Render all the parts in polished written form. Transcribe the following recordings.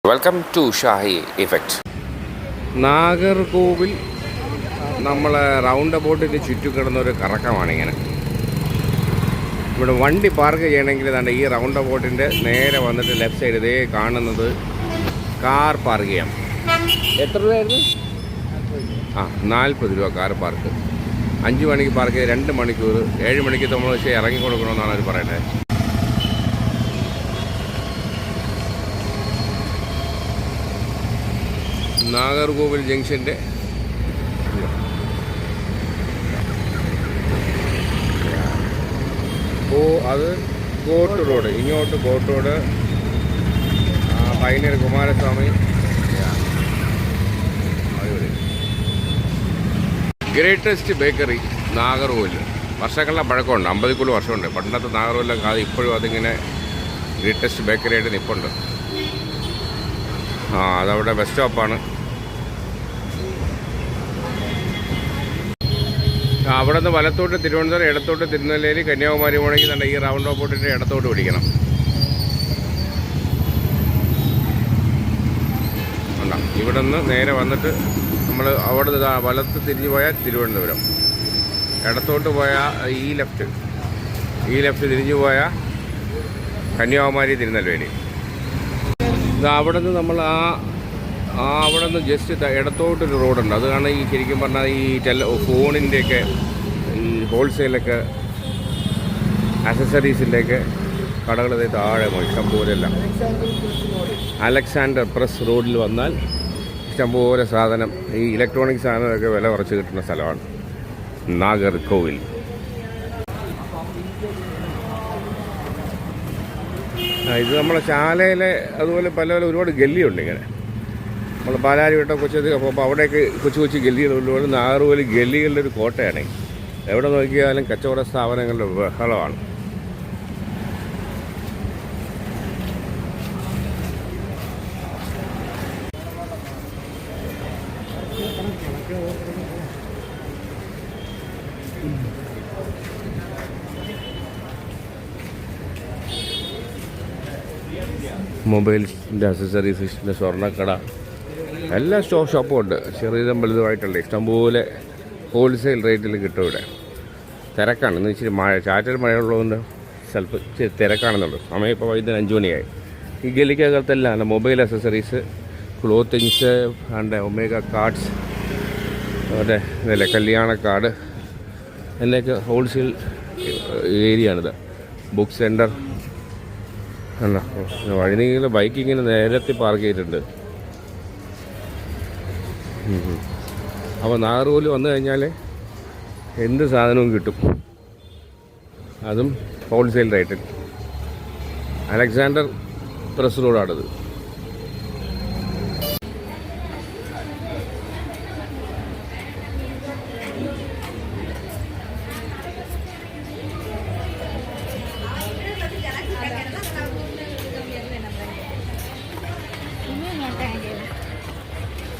Welcome to Shahi effect. Nagercoil നമ്മൾ round അബൌട്ടിന് ചുറ്റും കിടന്നൊരു കറക്കമാണ് ഇങ്ങനെ. ഇവിടെ വണ്ടി പാർക്ക് ചെയ്യണമെങ്കിൽ തന്നെ ഈ റൗണ്ട് അബൌട്ടിൻ്റെ നേരെ വന്നിട്ട് ലെഫ്റ്റ് സൈഡ് ഇതേ കാണുന്നത് കാർ പാർക്ക് ചെയ്യാം. എത്ര രൂപയായിരുന്നു? 40 രൂപ കാർ പാർക്ക്. 5 മണിക്ക് പാർക്ക് ചെയ്ത് 2 മണിക്കൂർ, 7 മണിക്ക് നമ്മൾ പക്ഷേ ഇറങ്ങി കൊടുക്കണമെന്നാണ് അവർ പറയുന്നത്. നാഗർകോവിൽ ജംഗ്ഷൻ്റെ അത് കോട്ട് റോഡ്, ഇങ്ങോട്ട് court road, pioneer Kumaraswamy. Greatest bakery Nagercoil. വർഷങ്ങളുടെ പഴക്കമുണ്ട്, 50 വർഷമുണ്ട്. പണ്ടത്തെ നാഗർകോവിലൊക്കെ അത് ഇപ്പോഴും അതിങ്ങനെ ഗ്രേറ്റസ്റ്റ് ബേക്കറി ആയിട്ട് നിൽപ്പുണ്ട്. അതവിടെ ബസ് സ്റ്റോപ്പാണ്. അവിടെ നിന്ന് വലത്തോട്ട് തിരുവനന്തപുരം, ഇടത്തോട്ട് തിരുനെല്വേലി, കന്യാകുമാരി പോകണമെങ്കിൽ തന്നെ ഈ റൗണ്ട് ഓപ്പോട്ടിൻ്റെ ഇടത്തോട്ട് പിടിക്കണം. ഇവിടെ നിന്ന് നേരെ വന്നിട്ട് നമ്മൾ അവിടെ വലത്ത് തിരിഞ്ഞു പോയാൽ തിരുവനന്തപുരം, ഇടത്തോട്ട് പോയാൽ ഈ ലെഫ്റ്റ് തിരിഞ്ഞു പോയാൽ കന്യാകുമാരി, തിരുനെല്വേലി. അവിടെ നിന്ന് നമ്മൾ അവിടെ നിന്ന് ജസ്റ്റ് ഇടത്തോട്ടൊരു റോഡുണ്ട്. അതാണ് ഈ ശരിക്കും പറഞ്ഞാൽ ഈ ഫോണിൻ്റെയൊക്കെ ഈ ഹോൾസെയിലൊക്കെ ആക്സസറീസിൻ്റെയൊക്കെ കടകൾ താഴെ ഇഷ്ടംപോലെയല്ല. അലക്സാണ്ടർ പ്രസ് റോഡിൽ വന്നാൽ ഇഷ്ടംപോലെ സാധനം, ഈ ഇലക്ട്രോണിക് സാധനമൊക്കെ വില കുറച്ച് കിട്ടുന്ന സ്ഥലമാണ് നാഗർകോവിൽ. ഇത് നമ്മളെ ശാലയിലെ അതുപോലെ പല ഒരുപാട് ഗല്ലിയുണ്ട്. ഇങ്ങനെ നമ്മൾ പാലാരി വിട്ട കൊച്ചി അപ്പോൾ അവിടെയൊക്കെ കൊച്ചു ഗല്ലികളുള്ളതുപോലെ നാഗർകോവിൽ ഗല്ലികളുടെ ഒരു കോട്ടയാണ്. എവിടെ നോക്കിയാലും കച്ചവട സ്ഥാപനങ്ങളുടെ ബഹളമാണ്. മൊബൈൽസിൻ്റെ അക്സസറീസിൻ്റെ സ്വർണ്ണക്കട, എല്ലാ ഷോപ്പും ഉണ്ട്. ചെറിയതും വലുതുമായിട്ടുള്ള ഇഷ്ടംപോലെ ഹോൾസെയിൽ റേറ്റിൽ കിട്ടും ഇവിടെ. തിരക്കാണ്. ഇന്ന് ഇച്ചിരി ചാറ്റൽ മഴയുള്ളതുകൊണ്ട് ചിലപ്പോൾ ഇച്ചിരി തിരക്കാണെന്നുള്ളൂ. സമയം ഇപ്പോൾ വൈകുന്നേരം 5 മണിയായി. ഈ ഗലിക്കകത്തെല്ലാം mobile accessories, clothings, omega cards, അവിടെ ഇതല്ലേ കല്യാണ കാർഡ് എന്നൊക്കെ ഹോൾസെയിൽ ഏരിയയാണിത്. ബുക്ക് സെൻറ്റർ അല്ല, വഴിനീള ബൈക്ക് ഇങ്ങനെ നേരത്തെ പാർക്ക് ചെയ്തിട്ടുണ്ട്. അപ്പോൾ നാഗർകോവിൽ വന്നു കഴിഞ്ഞാൽ എന്ത് സാധനവും കിട്ടും, അതും ഹോൾസെയിൽ റേറ്റിൽ. അലക്സാണ്ടർ പ്രസ് റോഡാണിത്.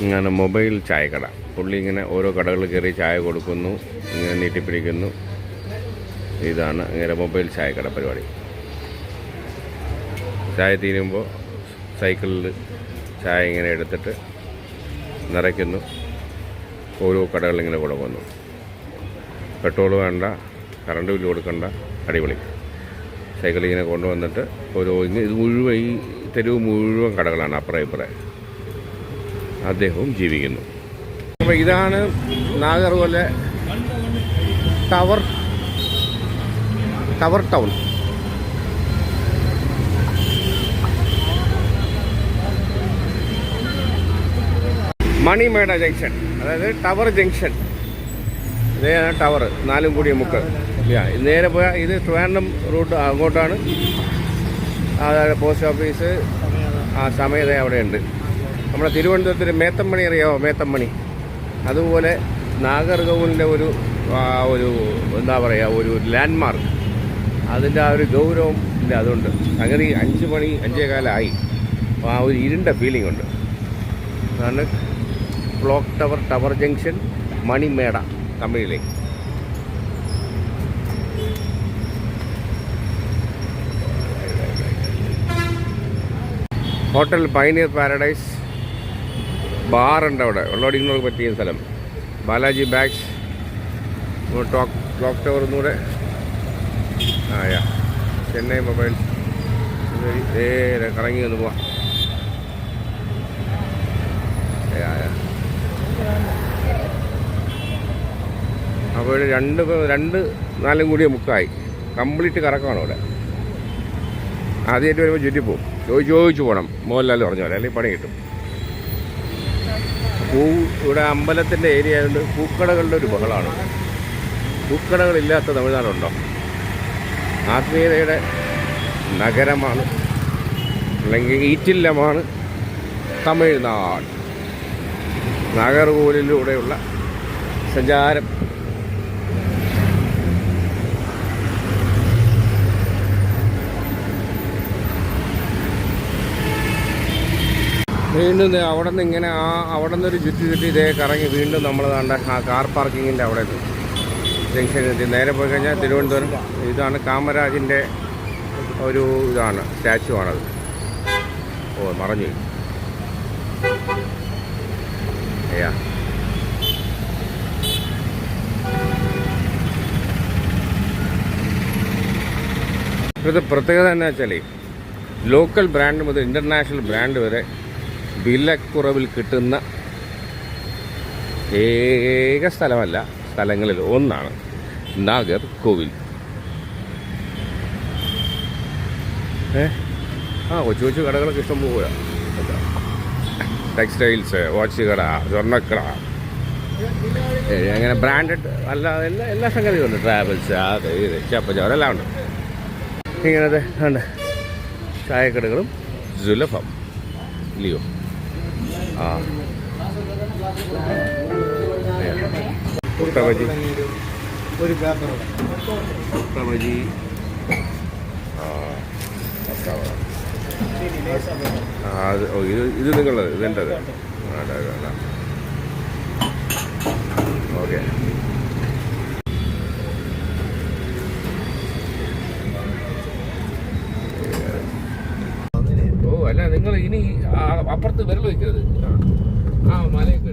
ഇങ്ങനെ മൊബൈൽ ചായക്കട. പുള്ളി ഇങ്ങനെ ഓരോ കടകളിൽ കയറി ചായ കൊടുക്കുന്നു, ഇങ്ങനെ നീട്ടിപ്പിടിക്കുന്നു. ഇതാണ് ഇങ്ങനെ മൊബൈൽ ചായക്കട പരിപാടി. ചായ തീരുമ്പോൾ സൈക്കിളിൽ ചായ ഇങ്ങനെ എടുത്തിട്ട് നിറയ്ക്കുന്നു, ഓരോ കടകളിലിങ്ങനെ കൊടുക്കുന്നു. പെട്രോൾ വേണ്ട, കറണ്ട് ബില്ല് കൊടുക്കണ്ട, അടിപൊളി. സൈക്കിളിങ്ങനെ കൊണ്ടുവന്നിട്ട് ഓരോ ഇത് മുഴുവൻ ഈ തെരുവ് മുഴുവൻ കടകളാണ്, അപ്പുറം ഇപ്പുറം. അദ്ദേഹവും ജീവിക്കുന്നു. അപ്പോൾ ഇതാണ് നാഗർകോവിലെ ടവർ ടൗൺ. മണിമേട ജംഗ്ഷൻ, അതായത് ടവർ ജംഗ്ഷൻ. ഇതാണ് ടവർ, 4 കൂടിയ മുക്ക്. നേരെ പോയാൽ ഇത് ട്രിവാൻഡ്രം റൂട്ട് അങ്ങോട്ടാണ്. അതായത് പോസ്റ്റ് ഓഫീസ് സമയത്ത് അവിടെയുണ്ട്. നമ്മുടെ തിരുവനന്തപുരത്തിന് മേത്തമ്മണി അറിയാമോ? മേത്തമ്മണി. അതുപോലെ നാഗർകോവിലിൻ്റെ ഒരു എന്താ പറയുക, ഒരു ലാൻഡ്മാർക്ക്. അതിൻ്റെ ഒരു ഗൗരവം ഇല്ല. അതുകൊണ്ട് അങ്ങനെ 5 മണി 5:15 ആയി. അപ്പോൾ ഒരു ഇരുണ്ട ഫീലിംഗ് ഉണ്ട്. അതാണ് ക്ലോക്ക് ടവർ ജംഗ്ഷൻ, മണിമേട തമിഴിലേക്ക്. Hotel pioneer paradise. ബാറുണ്ട് അവിടെ, വെള്ളമടിക്കുന്നവർക്ക് പറ്റിയ സ്ഥലം. ബാലാജി ബാഗ്സ്, ക്ലോക്ക് ടവർ ഒന്നുകൂടെ. യാ ചെന്നൈ മൊബൈൽസ്. കറങ്ങി ഒന്ന് പോവാം. അപ്പോൾ 2-4 കൂടിയ മുക്കായി. കംപ്ലീറ്റ് കറക്കമാണ് ഇവിടെ. ആദ്യമായിട്ട് വരുമ്പോൾ ചുറ്റിപ്പോവും. ചോദിച്ചു പോകണം. മോഹൻലാൽ പറഞ്ഞ പോലെ, അല്ലെങ്കിൽ പണി കിട്ടും. ഇവിടെ അമ്പലത്തിൻ്റെ ഏരിയ ആയതുകൊണ്ട് പൂക്കടകളുടെ ഒരു ബഹളമാണ്. പൂക്കടകളില്ലാത്ത തമിഴ്നാടുണ്ടോ? ആത്മീയതയുടെ നഗരമാണ്, അല്ലെങ്കിൽ ഈറ്റില്ലമാണ് തമിഴ്നാട്. നാഗർകോവിലൂടെയുള്ള സഞ്ചാരം. വീണ്ടും അവിടെ നിന്ന് ഇങ്ങനെ അവിടെ നിന്നൊരു ചുറ്റി ഇതേ കറങ്ങി വീണ്ടും നമ്മൾ കണ്ട ആ കാർ പാർക്കിങ്ങിൻ്റെ അവിടെ ജംഗ്ഷനിലെത്തി. നേരെ പോയി കഴിഞ്ഞാൽ തിരുവനന്തപുരം. ഇതാണ് കാമരാജിൻ്റെ ഒരു ഇതാണ്, സ്റ്റാച്ചു ആണത്. ഓ മറഞ്ഞു. അയ്യാ ഇപ്പോഴത്തെ പ്രത്യേകത എന്നാ വെച്ചാൽ ലോക്കൽ ബ്രാൻഡ് മുതൽ ഇൻ്റർനാഷണൽ ബ്രാൻഡ് വരെ വിലക്കുറവിൽ കിട്ടുന്ന ഏക സ്ഥലങ്ങളിൽ ഒന്നാണ് നാഗർകോവിൽ. കൊച്ചു കൊച്ചു കടകളൊക്കെ ഇഷ്ടം പോവുക. ടെക്സ്റ്റൈൽസ്, വാച്ച് കട, സ്വർണ്ണക്കട, അങ്ങനെ ബ്രാൻഡഡ് അല്ലാതെ എല്ലാ സംഗതിയും ഉണ്ട്. ട്രാവൽസ്, അത് ഇത് ചപ്പച്ചവരെല്ലാം ഉണ്ട്. ഇങ്ങനത്തെ ഉണ്ട് ചായക്കടകളും സുലഭം ഇല്ലയോ? മുട്ടബജി, മുട്ടബജി. ഇത് നിങ്ങളത് ഇതെൻ്റെത്. ഓക്കെ. ഓ അല്ല, നിങ്ങൾ ഇനി അപ്പുറത്ത് വിരൽ വയ്ക്കരുത്. മലയൊക്കെ